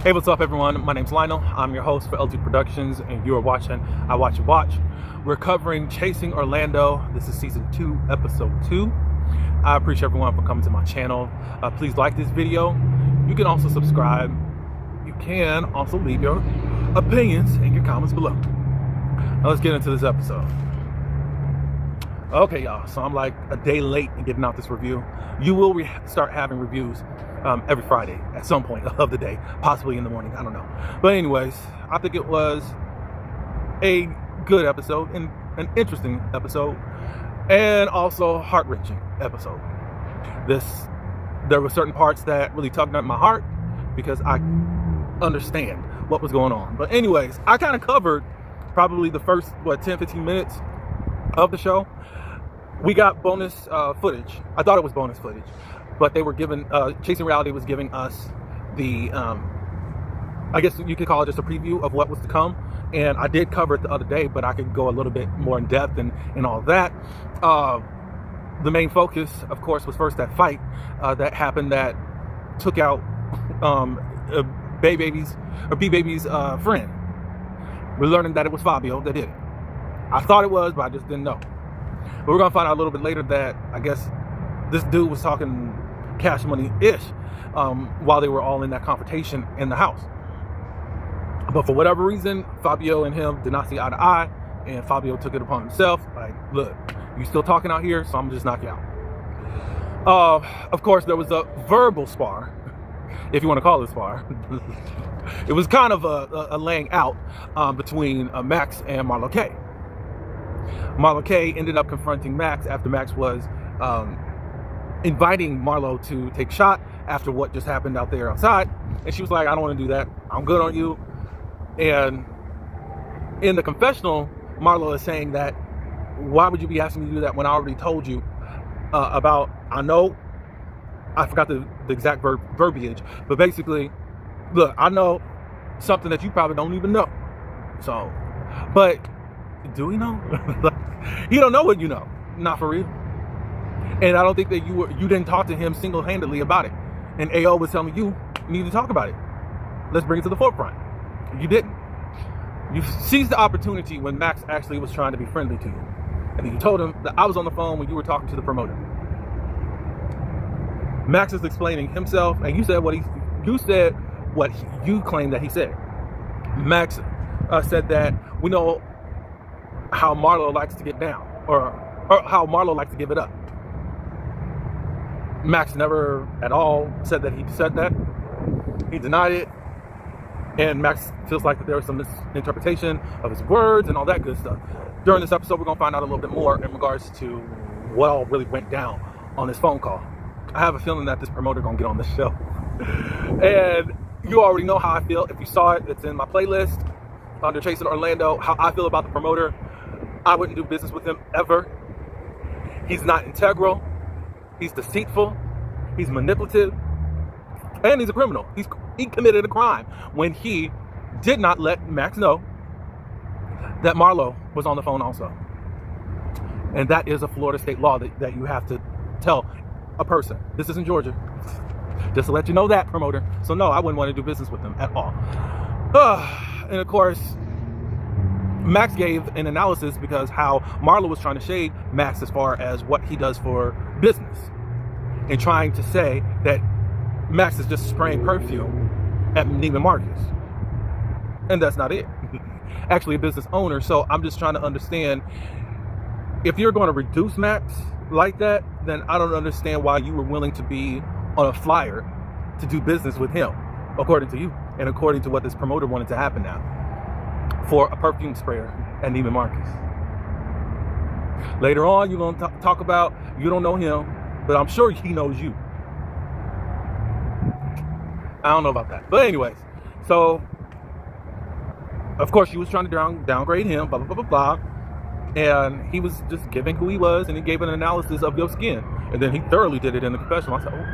Hey, what's up, everyone? My name's Lionel. I'm your host for LG Productions, and you are watching I Watch You Watch. We're covering Chasing Orlando. This is season 2, episode 2. I appreciate everyone for coming to my channel. Please like this video. You can also subscribe. You can also leave your opinions and your comments below. Now let's get into this episode. Okay, y'all, so I'm like a day late in getting out this review. You will start having reviews every Friday at some point of the day, possibly in the morning, I don't know. But anyways, I think it was a good episode and an interesting episode, and also heart-wrenching episode. There were certain parts that really tugged at my heart because I understand what was going on. But anyways, I kind of covered probably the first 10-15 minutes of the show. We got bonus footage. I thought it was bonus footage, but they were given, Chasing Reality was giving us the, I guess you could call it just a preview of what was to come. And I did cover it the other day, but I could go a little bit more in depth and all that. The main focus, of course, was first that fight that happened that took out B-Baby's friend. We're learning that it was Fabio that did it. I thought it was, but I just didn't know. But we're gonna find out a little bit later that I guess this dude was talking cash money-ish while they were all in that confrontation in the house. But for whatever reason, Fabio and him did not see eye to eye, and Fabio took it upon himself. Like, look, you still talking out here, so I'm just knock you out. Of course, there was a verbal spar, if you want to call it a spar. It was kind of a laying out between Max and Marlo Kay. Marlo Kay ended up confronting Max after Max was inviting Marlo to take a shot after what just happened out there outside. And she was like, I don't want to do that. I'm good on you. And in the confessional, Marlo is saying that, why would you be asking me to do that when I already told you about, I know, I forgot the exact verbiage, but basically, look, I know something that you probably don't even know. So, but do we know? You don't know what you know. Not for real. And I don't think that you didn't talk to him single-handedly about it. And AO was telling you need to talk about it. Let's bring it to the forefront. You didn't. You seized the opportunity when Max actually was trying to be friendly to you. And then you told him that I was on the phone when you were talking to the promoter. Max is explaining himself, and you said what you claimed that he said. Max said that we know how Marlo likes to get down, or how Marlo likes to give it up. Max never at all said that he said that. He denied it. And Max feels like that there was some misinterpretation of his words and all that good stuff. During this episode, we're going to find out a little bit more in regards to what all really went down on this phone call. I have a feeling that this promoter going to get on the show. And you already know how I feel. If you saw it, it's in my playlist under Chasing Orlando. How I feel about the promoter. I wouldn't do business with him ever. He's not integral. He's deceitful. He's manipulative. And he's a criminal. He committed a crime when he did not let Max know that Marlo was on the phone also. And that is a Florida state law that you have to tell a person. This isn't Georgia. Just to let you know that, promoter. So no, I wouldn't want to do business with him at all. And of course, Max gave an analysis because how Marlo was trying to shade Max as far as what he does for business. And trying to say that Max is just spraying perfume at Neiman Marcus. And that's not it. Actually a business owner. So I'm just trying to understand, if you're going to reduce Max like that, then I don't understand why you were willing to be on a flyer to do business with him, according to you, and according to what this promoter wanted to happen now, for a perfume sprayer at Neiman Marcus. Later on, you're going to talk about, you don't know him, but I'm sure he knows you. I don't know about that. But anyways, so, of course, she was trying to downgrade him, blah, blah, blah, blah, blah. And he was just giving who he was, and he gave an analysis of your skin. And then he thoroughly did it in the confessional. I said, oh.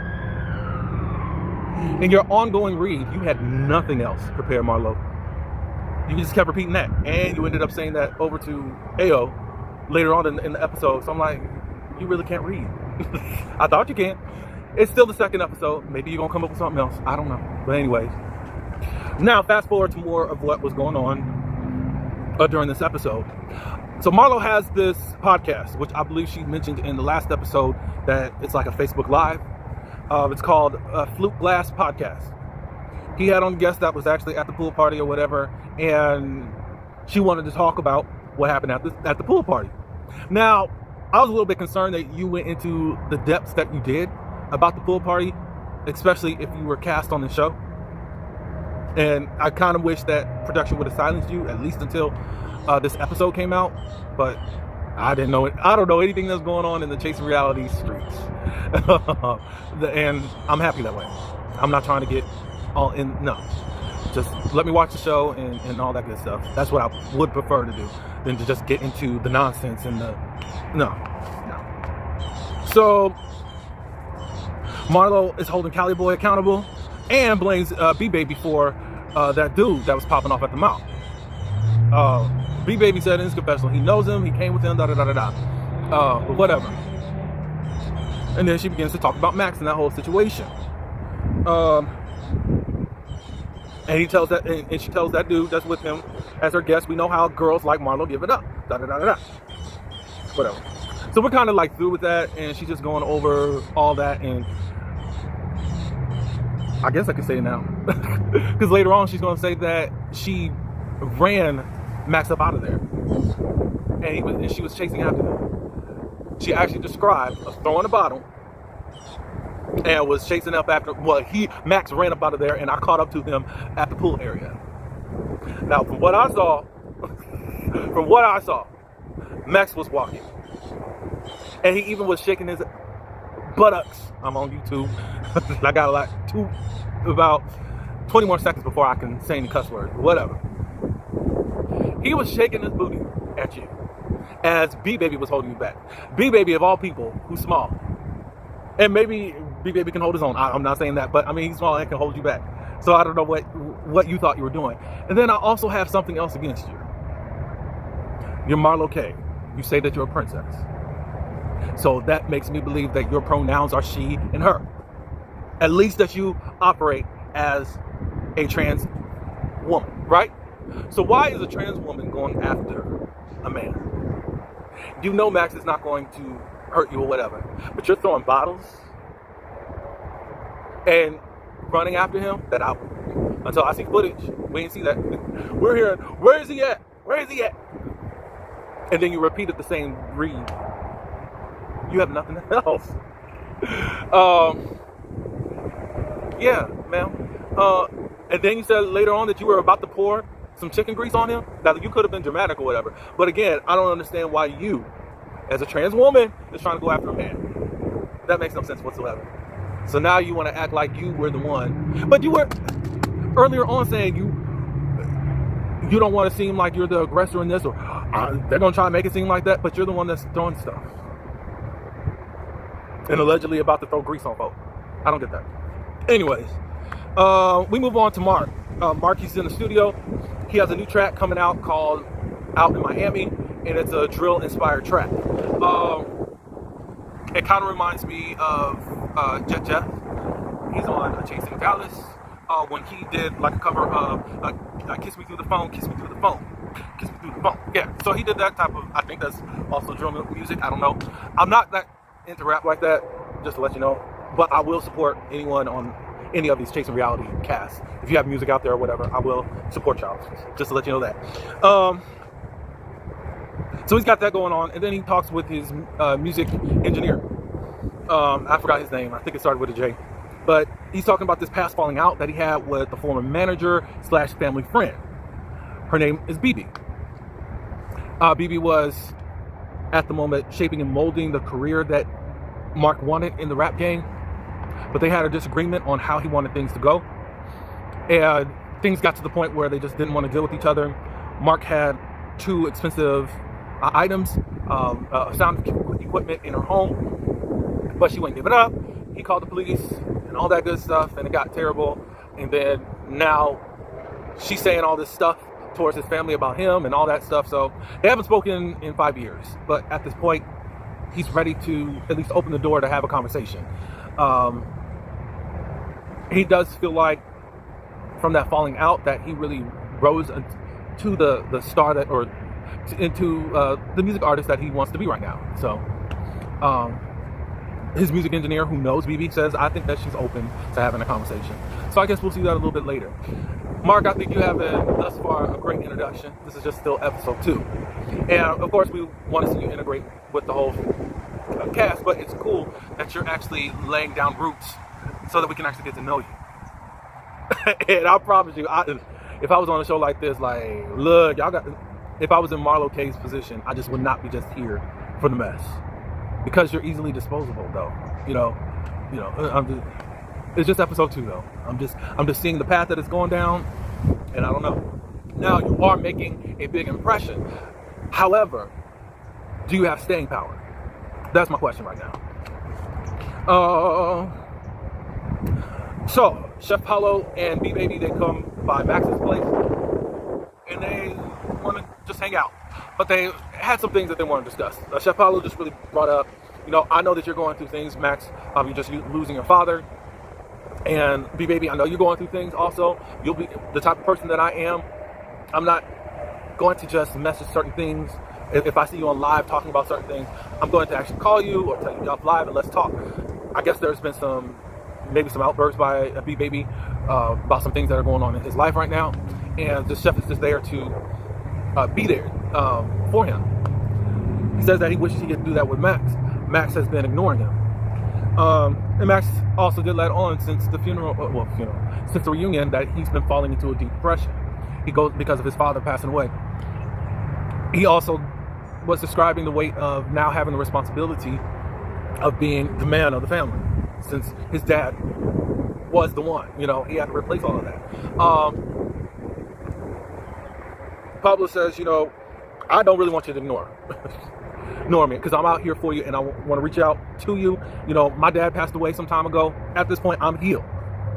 In your ongoing read, you had nothing else prepared, Marlo. You just kept repeating that. And you ended up saying that over to AO later on in the episode. So I'm like, you really can't read. I thought you can. It's still the second episode. Maybe you're going to come up with something else. I don't know. But anyways, Now, fast forward to more of what was going on during this episode. So Marlo has this podcast, which I believe she mentioned in the last episode, that it's like a Facebook Live. It's called Flute Blast Podcast. He had on a guest that was actually at the pool party or whatever, and she wanted to talk about what happened at the pool party. Now, I was a little bit concerned that you went into the depths that you did about the pool party, especially if you were cast on the show. And I kind of wish that production would have silenced you, at least until this episode came out. But I didn't know it. I don't know anything that's going on in the Chasing Reality streets. And I'm happy that way. I'm not trying to get all in. No. Just let me watch the show and all that good stuff. That's what I would prefer to do than to just get into the nonsense and the... No. So, Marlo is holding Cali Boy accountable and blames B-Baby for that dude that was popping off at the mouth. B-Baby said in his confessional he knows him, he came with him, but whatever. And then she begins to talk about Max and that whole situation. And he tells that, and she tells that dude that's with him as her guest, we know how girls like Marlo give it up. Whatever. So we're kind of like through with that, and she's just going over all that, and I guess I can say it now. Because later on she's going to say that she ran Max up out of there. And she was chasing after him. She actually described us throwing a bottle and was chasing up after, Max ran up out of there, and I caught up to him at the pool area. Now, from what I saw, Max was walking. And he even was shaking his buttocks. I'm on YouTube. I got about 20 more seconds before I can say any cuss words. Whatever. He was shaking his booty at you as B-Baby was holding you back. B-Baby, of all people, who's small. And maybe B-Baby can hold his own. I'm not saying that, but I mean, he's small and can hold you back. So I don't know what you thought you were doing. And then I also have something else against you. You're Marlo K. You say that you're a princess. So that makes me believe that your pronouns are she and her. At least that you operate as a trans woman, right? So why is a trans woman going after a man? You know Max is not going to hurt you or whatever, but you're throwing bottles and running after him. Until I see footage, we ain't see that. We're hearing, where is he at? Where is he at? And then you repeated the same read. You have nothing else. Yeah, ma'am. And then you said later on that you were about to pour some chicken grease on him. Now, you could have been dramatic or whatever. But again, I don't understand why you, as a trans woman, is trying to go after a man. That makes no sense whatsoever. So now you want to act like you were the one. But you were earlier on saying you don't want to seem like you're the aggressor in this, or they're going to try to make it seem like that, but you're the one that's throwing stuff. And allegedly about to throw grease on folks. I don't get that. Anyways, we move on to Mark. Mark, he's in the studio. He has a new track coming out called Out in Miami, and it's a drill-inspired track. It kind of reminds me of Jet Jeff. He's on Chasing Dallas. When he did like a cover of Kiss Me Through the Phone, Kiss Me Through the Phone, Kiss Me Through the Phone. Yeah, so he did that type of, I think that's also drill music. I don't know. I'm not that into rap like that, just to let you know. But I will support anyone on any of these Chasing Reality casts. If you have music out there or whatever, I will support y'all. Just to let you know that. So he's got that going on, and then he talks with his music engineer. I forgot his name. I think it started with a J. But he's talking about this past falling out that he had with the former manager / family friend. Her name is BB. BB was, at the moment, shaping and molding the career that Mark wanted in the rap game. But they had a disagreement on how he wanted things to go. And things got to the point where they just didn't want to deal with each other. Mark had 2 expensive items, sound equipment in her home, but she wouldn't give it up. He called the police and all that good stuff, and it got terrible. And then now she's saying all this stuff towards his family about him and all that stuff. So they haven't spoken in 5 years, but at this point, he's ready to at least open the door to have a conversation. He does feel like from that falling out that he really rose to the star that, or into the music artist that he wants to be right now. So his music engineer, who knows BB, says, I think that she's open to having a conversation. So I guess we'll see that a little bit later. Mark, I think you have been thus far a great introduction. This is just still episode 2. And of course we want to see you integrate with the whole cast, but it's cool that you're actually laying down roots so that we can actually get to know you. And I promise you, if I was on a show like this, like, look, y'all got, if I was in Marlo K's position, I just would not be just here for the mess. Because you're easily disposable, though. It's just episode 2, though. I'm just seeing the path that it's going down, and I don't know. Now, you are making a big impression. However, do you have staying power? That's my question right now. So, Chef Paulo and B Baby, they come by Max's place, and they want to just hang out. But they had some things that they want to discuss. Chef Paulo just really brought up, I know that you're going through things, Max. You're just losing your father. And B Baby, I know you're going through things also. You'll be the type of person that I am. I'm not going to just message certain things. If I see you on live talking about certain things, I'm going to actually call you or tell you off live and let's talk. I guess there's been maybe some outbursts by B Baby about some things that are going on in his life right now. And the chef is just there to be there for him. He says that he wishes he could do that with Max. Max has been ignoring him. And Max also did let on since the since the reunion, that he's been falling into a deep depression. He goes because of his father passing away. He also was describing the weight of now having the responsibility of being the man of the family, since his dad was the one. He had to replace all of that. Pablo says, I don't really want you to ignore me, because I'm out here for you and I want to reach out to you. My dad passed away some time ago. At this point, I'm healed,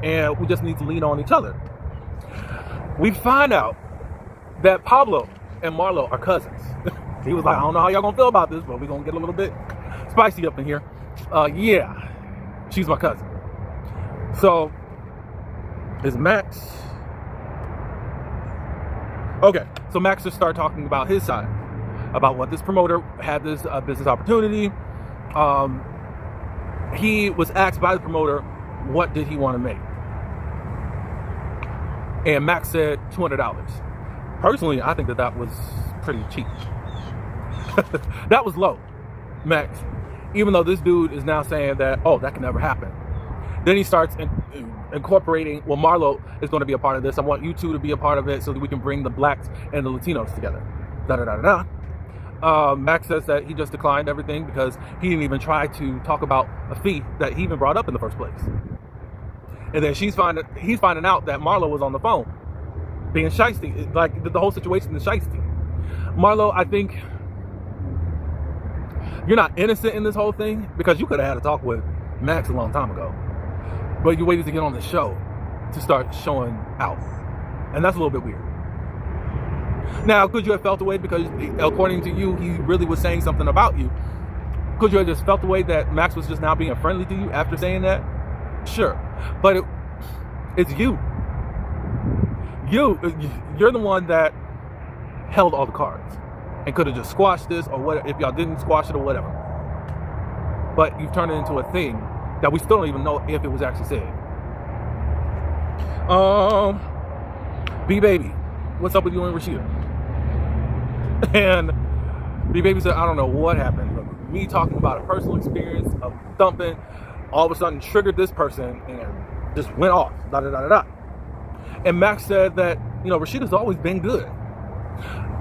and we just need to lean on each other. We find out that Pablo and Marlo are cousins. He was like, I don't know how y'all gonna feel about this, but we're gonna get a little bit spicy up in here. Yeah, she's my cousin. So, is Max... Okay, so Max just started talking about his side, about what this promoter had this business opportunity. He was asked by the promoter, what did he want to make? And Max said $200. Personally, I think that was pretty cheap. That was low, Max. Even though this dude is now saying that, that can never happen. Then he starts incorporating, Marlo is going to be a part of this. I want you two to be a part of it so that we can bring the blacks and the Latinos together. Max says that he just declined everything because he didn't even try to talk about a fee that he even brought up in the first place. And then he's finding out that Marlo was on the phone being shiesty. Like, the whole situation is shiesty. Marlo, I think you're not innocent in this whole thing, because you could have had a talk with Max a long time ago. But you waited to get on the show to start showing out. And that's a little bit weird. Now, could you have felt away because, according to you, he really was saying something about you? Could you have just felt the way that Max was just now being friendly to you after saying that? Sure. But it's you. You're the one that held all the cards and could have just squashed this, or what if y'all didn't squash it or whatever. But you've turned it into a thing that we still don't even know if it was actually said. B Baby, what's up with you and Rashida? And B Baby said, I don't know what happened. But me talking about a personal experience of thumping all of a sudden triggered this person and just went off. And Max said that, Rashida's always been good.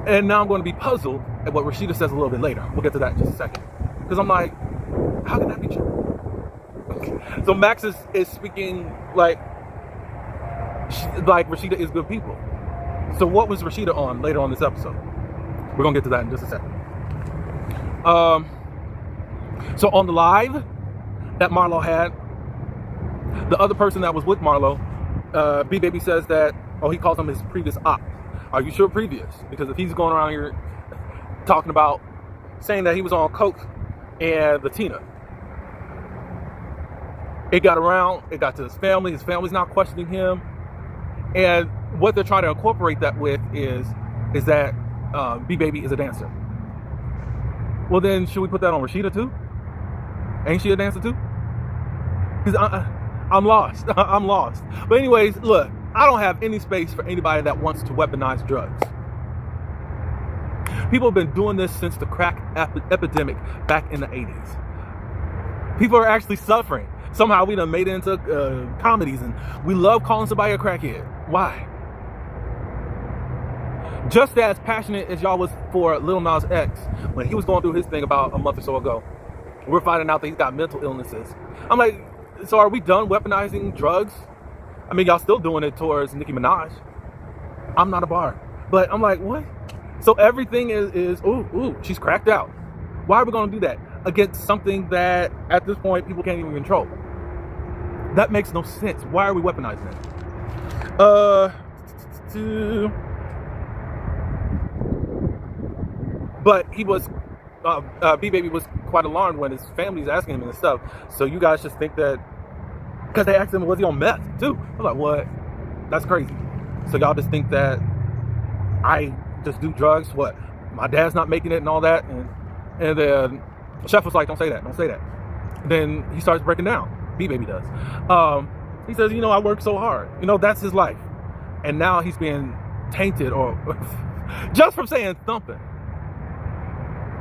And now I'm going to be puzzled at what Rashida says a little bit later. We'll get to that in just a second. Because I'm like, how can that be true? So Max is speaking like Rashida is good people. So what was Rashida on later on this episode? We're going to get to that in just a second. So on the live that Marlo had, the other person that was with Marlo, B Baby says that, he calls him his previous op. Are you sure previous? Because if he's going around here talking about, saying that he was on coke and the Tina, it got around, it got to his family's not questioning him, And what they're trying to incorporate that with is that B Baby is a dancer. Well, then should we put that on Rashida too? Ain't she a dancer too? Because I'm lost. I'm lost. But anyways, look, I don't have any space for anybody that wants to weaponize drugs. People have been doing this since the crack epidemic back in the 80s. People are actually suffering. Somehow we done made it into comedies, and we love calling somebody a crackhead. Why? Just as passionate as y'all was for Lil Nas X when he was going through his thing about a month or so ago. We're finding out that he's got mental illnesses. I'm like, so are we done weaponizing drugs? I mean, y'all still doing it towards Nicki Minaj. I'm not a bar. But I'm like, what? So everything is ooh, she's cracked out. Why are we going to do that against something that at this point people can't even control? That makes no sense. Why are we weaponizing it? But he was, B Baby was quite alarmed when his family's asking him and stuff. So you guys just think that, because they asked him, was he on meth too? I'm like, what? That's crazy. So y'all just think that I just do drugs? What? My dad's not making it and all that? And then Chef was like, don't say that, don't say that. Then he starts breaking down. B Baby does. He says, I work so hard. That's his life. And now he's being tainted or just from saying something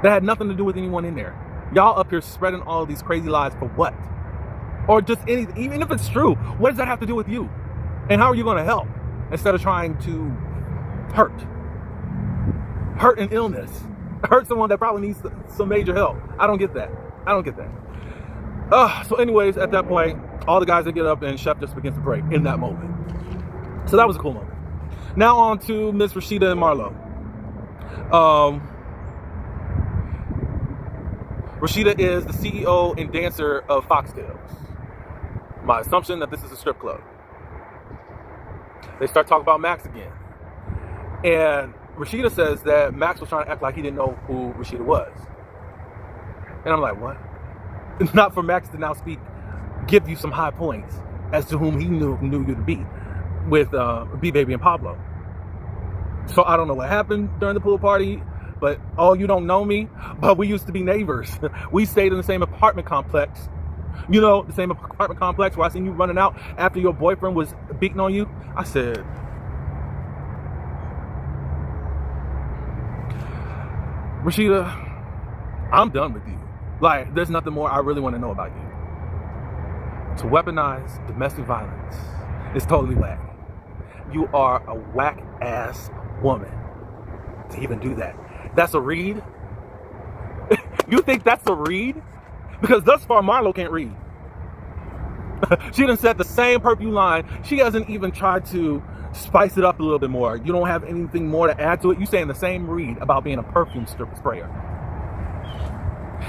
that had nothing to do with anyone in there. Y'all up here spreading all of these crazy lies for what? Or just anything, even if it's true, what does that have to do with you? And how are you going to help instead of trying to hurt an illness, hurt someone that probably needs some major help? I don't get that. So anyways, at that point, all the guys that get up and Chef just begins to break in that moment. So that was a cool moment. Now on to Miss Rashida and Marlo. Rashida is the CEO and dancer of Foxtails. My assumption that this is a strip club. They start talking about Max again. And Rashida says that Max was trying to act like he didn't know who Rashida was. And I'm like, what? It's not for Max to now give you some high points as to whom he knew you to be with B Baby and Pablo. So I don't know what happened during the pool party. But, you don't know me, but we used to be neighbors. We stayed in the same apartment complex. The same apartment complex where I seen you running out after your boyfriend was beating on you. I said, Rashida, I'm done with you. Like, there's nothing more I really want to know about you. To weaponize domestic violence is totally whack. You are a whack-ass woman to even do that. That's a read? You think that's a read? Because thus far, Marlo can't read. She done said the same perfume line. She hasn't even tried to spice it up a little bit more. You don't have anything more to add to it. You saying the same read about being a perfume sprayer.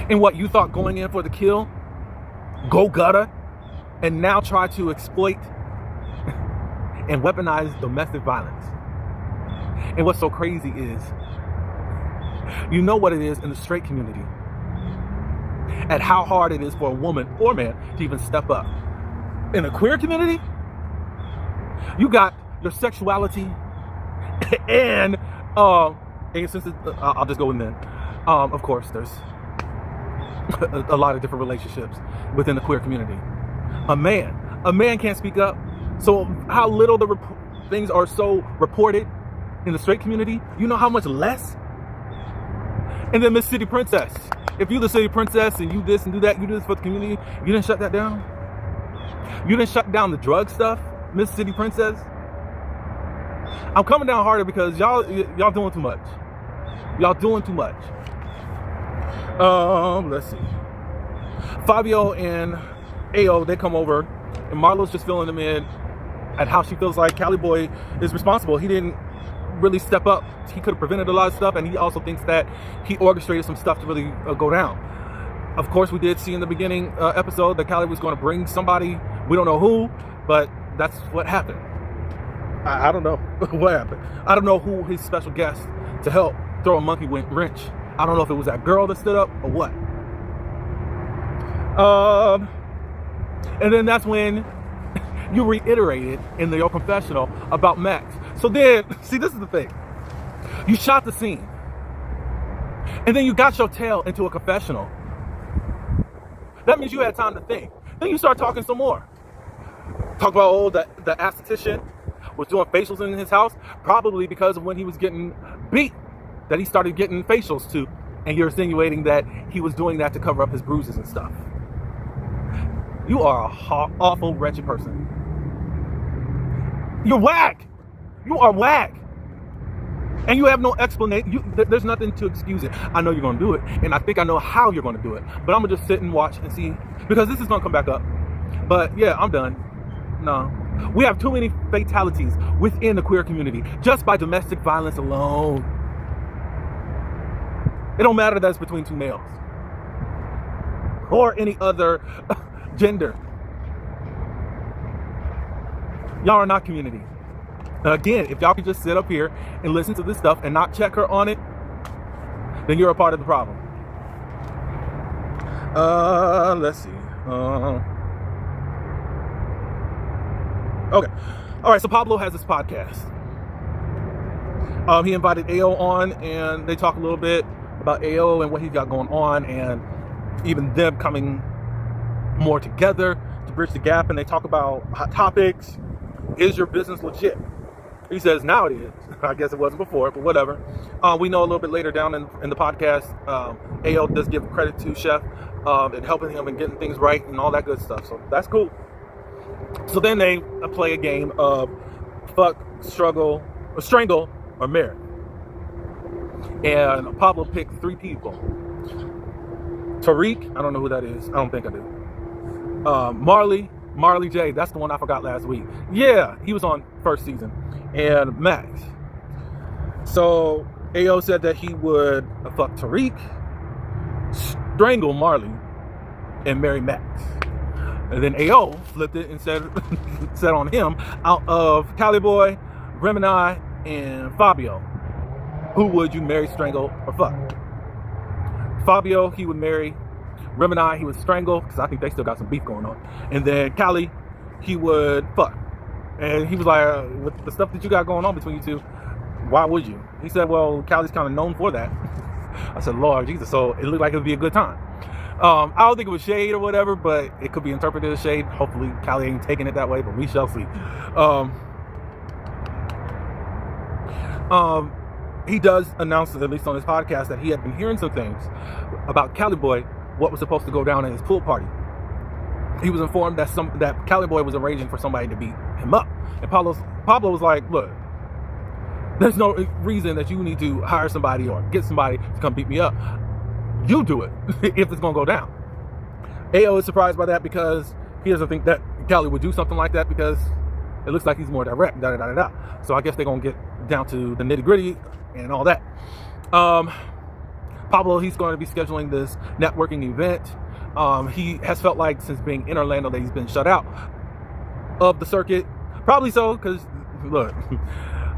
And what, you thought going in for the kill? Go gutter? And now try to exploit and weaponize domestic violence. And what's so crazy is, you know what it is in the straight community and how hard it is for a woman or man to even step up. In the queer community, you got your sexuality and since I'll just go with men. Of course, there's a lot of different relationships within the queer community. A man can't speak up. So how little the things are so reported in the straight community, you know how much less? And then Miss City Princess. If you the city princess and you this and do that, you do this for the community, you didn't shut that down? You didn't shut down the drug stuff, Miss City Princess? I'm coming down harder because y'all doing too much. Y'all doing too much. Let's see. Fabio and Ayo, they come over and Marlo's just filling them in at how she feels like Cali Boy is responsible. He didn't really step up. He could have prevented a lot of stuff, and he also thinks that he orchestrated some stuff to really go down. Of course, we did see in the beginning episode that Cali was going to bring somebody. We don't know who, but that's what happened. I don't know what happened. I don't know who his special guest to help throw a monkey wrench. I don't know if it was that girl that stood up or what. And then that's when you reiterated in your confessional about Max. So then, see, this is the thing. You shot the scene. And then you got your tail into a confessional. That means you had time to think. Then you start talking some more. Talk about, the esthetician was doing facials in his house, probably because of when he was getting beat, that he started getting facials too. And you're insinuating that he was doing that to cover up his bruises and stuff. You are a awful, wretched person. You're whack. You are whack. And you have no explanation. There's nothing to excuse it. I know you're going to do it, and I think I know how you're going to do it. But I'm going to just sit and watch and see, because this is going to come back up. But yeah, I'm done. No. We have too many fatalities within the queer community, just by domestic violence alone. It don't matter that it's between two males. Or any other gender. Y'all are not community. Again, if y'all could just sit up here and listen to this stuff and not check her on it, then you're a part of the problem. Let's see. Okay. All right, so Pablo has this podcast. He invited AO on, and they talk a little bit about AO and what he's got going on, and even them coming more together to bridge the gap. And they talk about hot topics. Is your business legit? He says now it is. I guess it wasn't before, but whatever. We know a little bit later down in the podcast, AO does give credit to Chef and helping him and getting things right and all that good stuff. So that's cool. So then they play a game of fuck, struggle, or strangle, or marry. And Pablo picked 3 people. Tariq, I don't know who that is. I don't think I do. Marley J, that's the one I forgot last week. Yeah, he was on first season. And Max. So AO said that he would fuck Tariq, strangle Marley, and marry Max. And then AO flipped it and said on him, out of Cali Boy, Remini, and Fabio, who would you marry, strangle, or fuck? Fabio, he would marry. Remini, he would strangle, because I think they still got some beef going on. And then Cali, he would fuck. And he was like, with the stuff that you got going on between you two, why would you? He said, well, Cali's kind of known for that. I said, Lord Jesus. So it looked like it would be a good time. I don't think it was shade or whatever, but it could be interpreted as shade. Hopefully Cali ain't taking it that way, but we shall see. He does announce, at least on his podcast, that he had been hearing some things about Cali Boy, what was supposed to go down at his pool party. He was informed that Cali Boy was arranging for somebody to beat him up. And Pablo was like, look, there's no reason that you need to hire somebody or get somebody to come beat me up. You do it if it's going to go down. AO is surprised by that because he doesn't think that Cali would do something like that, because it looks like he's more direct. So I guess they're going to get down to the nitty gritty and all that. Pablo, he's going to be scheduling this networking event. He has felt like since being in Orlando that he's been shut out of the circuit. Probably so, because look,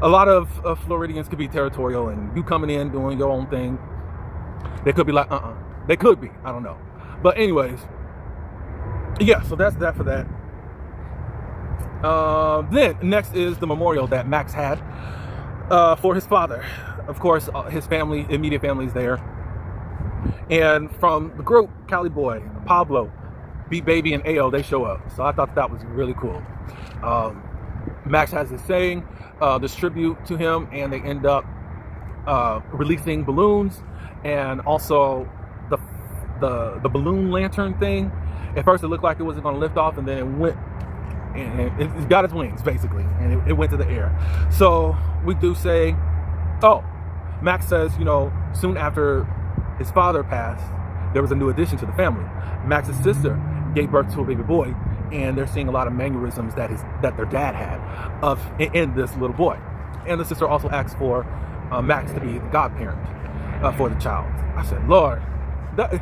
a lot of Floridians could be territorial, and you coming in doing your own thing, they could be like, They could be, I don't know. But anyways, yeah, so that's that for that. Then next is the memorial that Max had for his father. Of course, his family, immediate family is there. And from the group, Cali Boy, Pablo, Beat Baby, and AO, they show up. So I thought that was really cool. Max has this saying, this tribute to him, and they end up releasing balloons, and also the balloon lantern thing. At first it looked like it wasn't going to lift off, and then it went, and it got its wings basically, and it went to the air. So we do say, Max says, soon after his father passed, there was a new addition to the family. Max's sister gave birth to a baby boy, and they're seeing a lot of mannerisms that their dad had in this little boy. And the sister also asked for Max to be the godparent for the child. I said, Lord, that,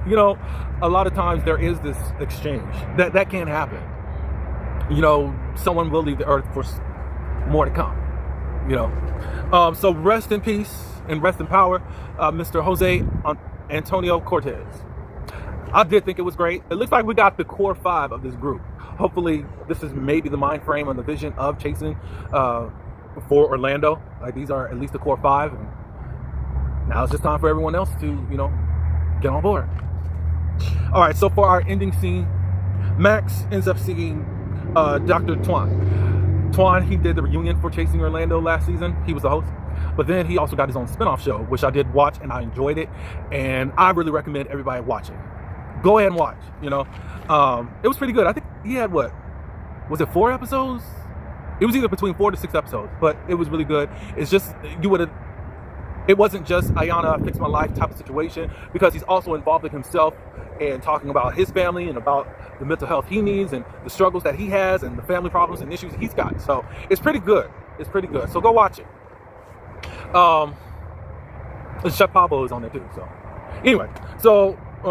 a lot of times there is this exchange that can happen. Someone will leave the earth for more to come. So rest in peace and rest in power, Mr. Jose Antonio Cortez. I did think it was great. It looks like we got the core 5 of this group. Hopefully, this is maybe the mind frame and the vision of chasing for Orlando. Like, these are at least the core 5. And now it's just time for everyone else to, get on board. All right, so for our ending scene, Max ends up seeing Dr. Twan. Twan, he did the reunion for Chasing Orlando last season. He was the host. But then he also got his own spinoff show, which I did watch and I enjoyed it. And I really recommend everybody watch it. Go ahead and watch, It was pretty good. I think he had, was it 4 episodes? It was either between 4 to 6 episodes, but it was really good. It's just, it wasn't just Ayanna fix my life type of situation, because he's also involved in himself and talking about his family and about the mental health he needs and the struggles that he has and the family problems and issues he's got. So it's pretty good. It's pretty good. So go watch it. Chef Pablo is on there too. So anyway,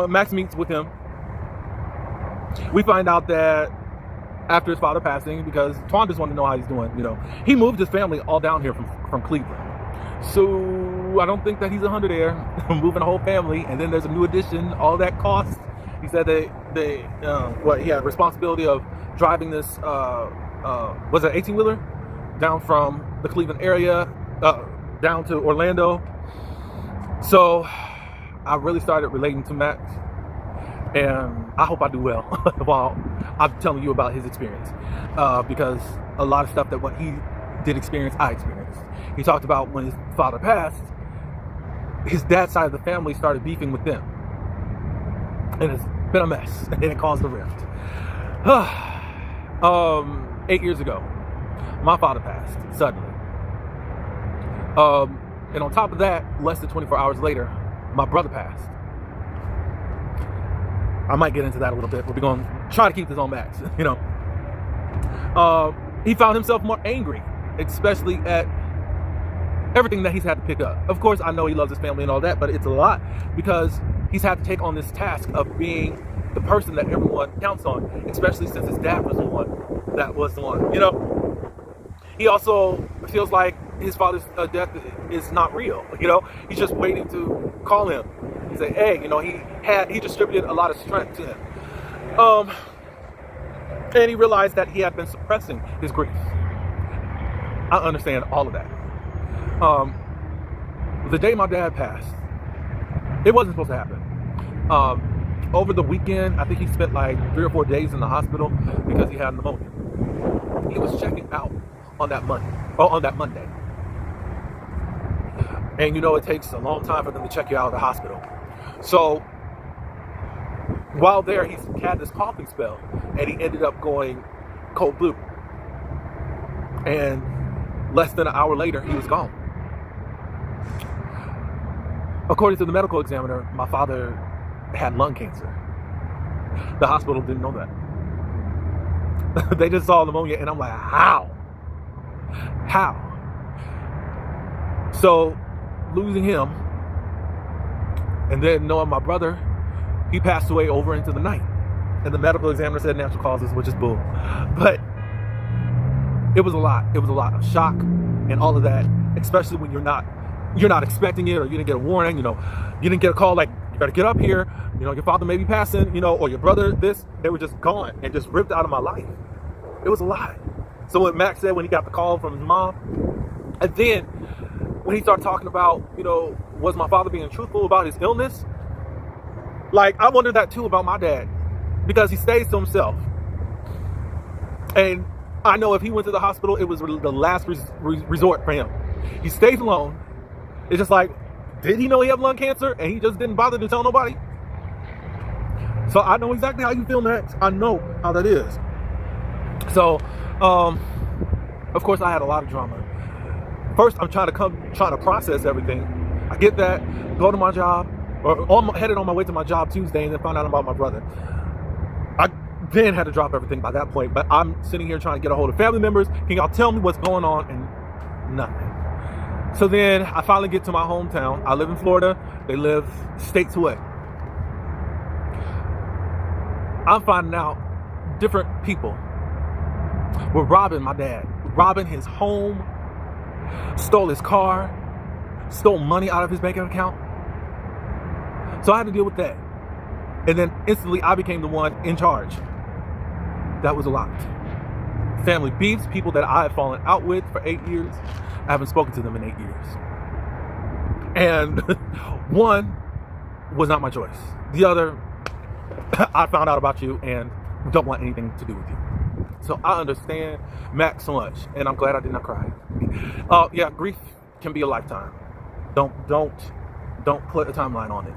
Max meets with him. We find out that after his father passing, because Twan just wanted to know how he's doing, he moved his family all down here from Cleveland. So I don't think that he's 100 there, moving the whole family, and then there's a new addition, all that costs. He said he had responsibility of driving this, was it 18-wheeler? Down from the Cleveland area, down to Orlando. So I really started relating to Max, and I hope I do well while I'm telling you about his experience, because a lot of stuff that what he did experience, I experienced. He talked about when his father passed, his dad's side of the family started beefing with them, and it's been a mess, and it caused a rift. 8 years ago, my father passed suddenly. And on top of that, less than 24 hours later, my brother passed. I might get into that a little bit, but we're going to try to keep this on Max, He found himself more angry, especially at everything that he's had to pick up. Of course, I know he loves his family and all that, but it's a lot because he's had to take on this task of being the person that everyone counts on, especially since his dad was the one. He also feels like his father's death is not real. He's just waiting to call him. He said, hey, he distributed a lot of strength to him. And he realized that he had been suppressing his grief. I understand all of that. The day my dad passed, it wasn't supposed to happen. Over the weekend, I think he spent like 3 or 4 days in the hospital because he had pneumonia. He was checking out on that Monday. And it takes a long time for them to check you out of the hospital. So while there, he had this coughing spell, and he ended up going cold blue. And less than an hour later, he was gone. According to the medical examiner, my father had lung cancer. The hospital didn't know that. They just saw pneumonia, and I'm like, how? So losing him, and then knowing my brother, he passed away over into the night, and the medical examiner said natural causes, which is bull. But it was a lot. It was a lot of shock and all of that, especially when you're not expecting it, or you didn't get a warning. You didn't get a call like, you better get up here. Your father may be passing. Or your brother. They were just gone and just ripped out of my life. It was a lot. So what Max said when he got the call from his mom, and then when he started talking about, was my father being truthful about his illness? Like, I wondered that too about my dad, because he stays to himself. And I know if he went to the hospital, it was the last resort for him. He stays alone. It's just like, did he know he had lung cancer and he just didn't bother to tell nobody? So I know exactly how you feel, Max. I know how that is. So, of course, I had a lot of drama. First, I'm trying to process everything. I get that, go to my job, headed on my way to my job Tuesday, and then found out about my brother. I then had to drop everything by that point, but I'm sitting here trying to get a hold of family members. Can y'all tell me what's going on? And nothing. So then I finally get to my hometown. I live in Florida. They live states away. I'm finding out different people were robbing my dad, robbing his home, stole his car, stole money out of his bank account. So I had to deal with that. And then instantly I became the one in charge. That was a lot. Family beefs, people that I had fallen out with for 8 years. I haven't spoken to them in 8 years. And one was not my choice. The other, I found out about you and don't want anything to do with you. So I understand Max so much, and I'm glad I did not cry. Yeah, grief can be a lifetime. Don't put a timeline on it.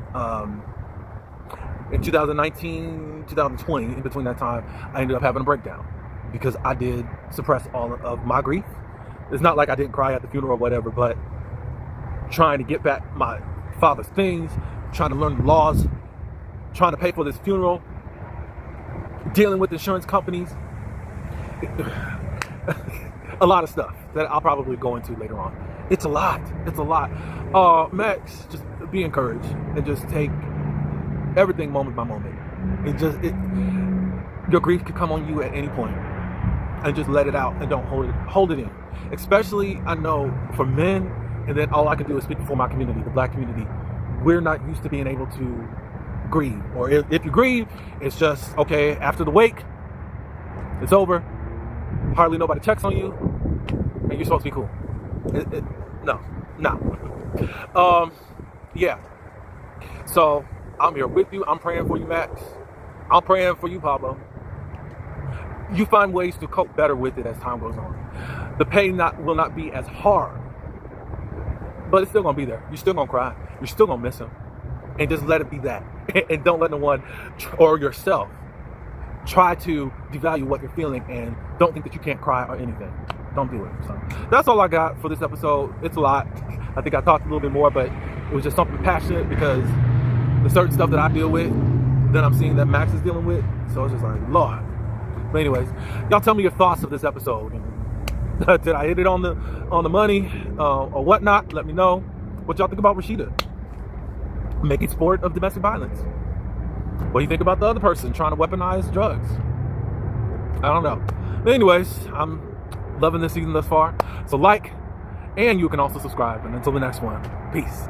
In 2019, 2020, in between that time, I ended up having a breakdown because I did suppress all of my grief. It's not like I didn't cry at the funeral or whatever, but trying to get back my father's things, trying to learn the laws, trying to pay for this funeral, dealing with insurance companies, a lot of stuff that I'll probably go into later on. It's a lot. Max, just be encouraged and just take everything moment by moment. Your grief could come on you at any point, and just let it out and don't hold it in. Especially, I know for men, and then all I can do is speak for my community, the Black community. We're not used to being able to grieve, or if you grieve, it's just okay after the wake. It's over. Hardly nobody checks on you, and you're supposed to be cool. No. Yeah. So I'm here with you. I'm praying for you, Max. I'm praying for you, Pablo. You find ways to cope better with it as time goes on. The pain will not be as hard, but it's still gonna be there. You're still gonna cry. You're still gonna miss him, and just let it be that. And don't let no one or yourself try to devalue what you're feeling, and don't think that you can't cry or anything. Don't do it. So that's all I got for this episode. It's a lot. I think I talked a little bit more, but it was just something passionate because the certain stuff that I deal with, that I'm seeing that Max is dealing with. So it's just like, Lord. But anyways, y'all tell me your thoughts of this episode. Did I hit it on the money or whatnot? Let me know what y'all think about Rashida making sport of domestic violence. What do you think about the other person trying to weaponize drugs? I don't know. But anyways, I'm loving this season thus far. So like, and you can also subscribe. And until the next one, peace.